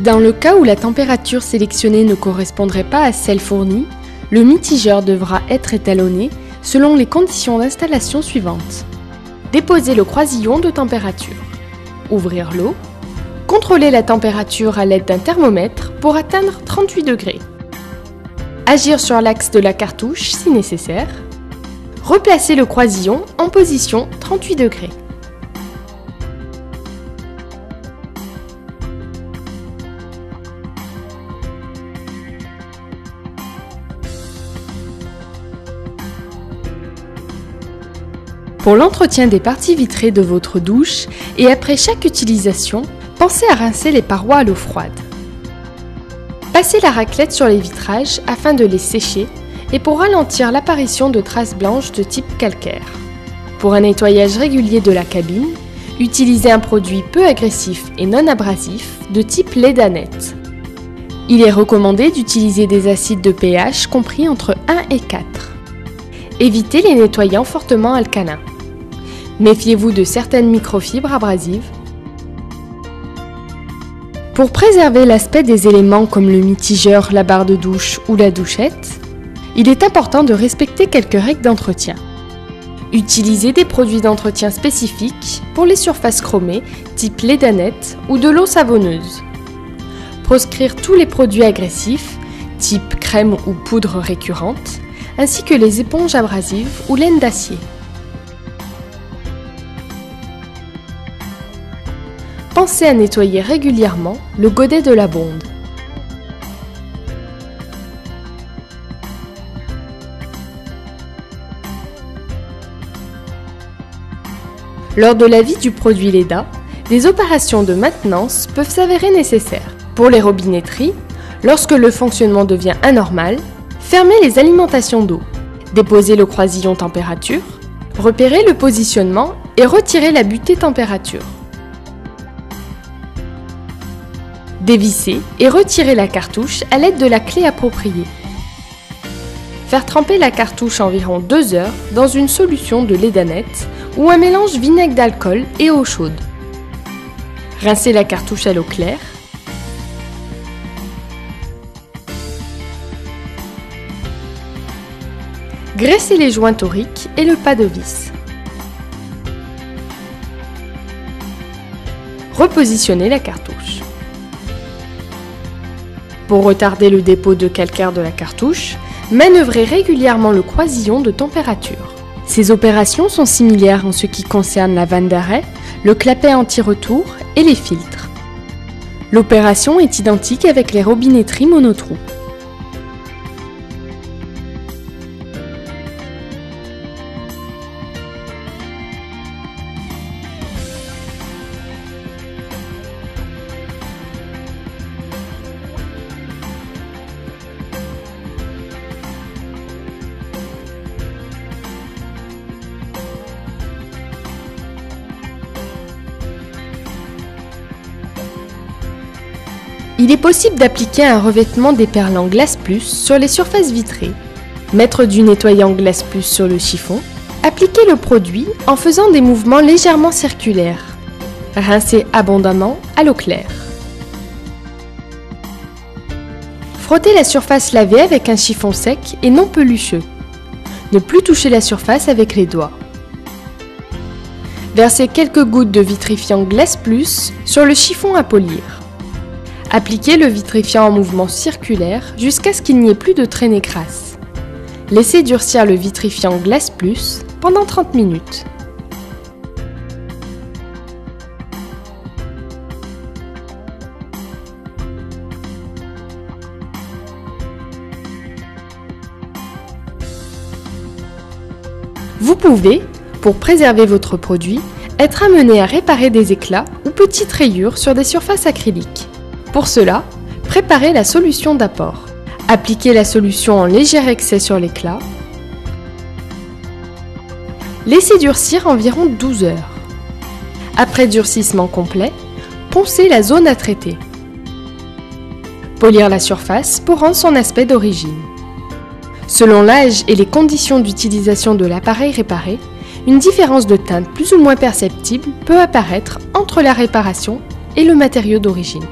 Dans le cas où la température sélectionnée ne correspondrait pas à celle fournie, le mitigeur devra être étalonné selon les conditions d'installation suivantes. Déposer le croisillon de température. Ouvrir l'eau. Contrôler la température à l'aide d'un thermomètre pour atteindre 38 degrés. Agir sur l'axe de la cartouche si nécessaire. Replacer le croisillon en position 38 degrés. Pour l'entretien des parties vitrées de votre douche et après chaque utilisation, pensez à rincer les parois à l'eau froide. Passez la raclette sur les vitrages afin de les sécher et pour ralentir l'apparition de traces blanches de type calcaire. Pour un nettoyage régulier de la cabine, utilisez un produit peu agressif et non abrasif de type lait d'Aneth. Il est recommandé d'utiliser des acides de pH compris entre 1 et 4. Évitez les nettoyants fortement alcalins. Méfiez-vous de certaines microfibres abrasives. Pour préserver l'aspect des éléments comme le mitigeur, la barre de douche ou la douchette, il est important de respecter quelques règles d'entretien. Utilisez des produits d'entretien spécifiques pour les surfaces chromées type lait d'Aneth ou de l'eau savonneuse. Proscrire tous les produits agressifs type crème ou poudre récurrente, ainsi que les éponges abrasives ou laine d'acier. Pensez à nettoyer régulièrement le godet de la bonde. Lors de la vie du produit Leda, des opérations de maintenance peuvent s'avérer nécessaires. Pour les robinetteries, lorsque le fonctionnement devient anormal, fermez les alimentations d'eau, déposez le croisillon température, repérez le positionnement et retirez la butée température. Dévissez et retirez la cartouche à l'aide de la clé appropriée. Faire tremper la cartouche environ 2 heures dans une solution de lait d'Aneth ou un mélange vinaigre d'alcool et eau chaude. Rincez la cartouche à l'eau claire. Graissez les joints toriques et le pas de vis. Repositionnez la cartouche. Pour retarder le dépôt de calcaire de la cartouche, manœuvrez régulièrement le croisillon de température. Ces opérations sont similaires en ce qui concerne la vanne d'arrêt, le clapet anti-retour et les filtres. L'opération est identique avec les robinetteries monotrous. Il est possible d'appliquer un revêtement déperlant Glace Plus sur les surfaces vitrées, mettre du nettoyant Glace Plus sur le chiffon, appliquer le produit en faisant des mouvements légèrement circulaires, rincer abondamment à l'eau claire. Frotter la surface lavée avec un chiffon sec et non pelucheux. Ne plus toucher la surface avec les doigts. Versez quelques gouttes de vitrifiant Glace Plus sur le chiffon à polir. Appliquez le vitrifiant en mouvement circulaire jusqu'à ce qu'il n'y ait plus de traînée crasse. Laissez durcir le vitrifiant Glace Plus pendant 30 minutes. Vous pouvez, pour préserver votre produit, être amené à réparer des éclats ou petites rayures sur des surfaces acryliques. Pour cela, préparez la solution d'apport. Appliquez la solution en léger excès sur l'éclat. Laissez durcir environ 12 heures. Après durcissement complet, poncez la zone à traiter. Polir la surface pour rendre son aspect d'origine. Selon l'âge et les conditions d'utilisation de l'appareil réparé, une différence de teinte plus ou moins perceptible peut apparaître entre la réparation et le matériau d'origine.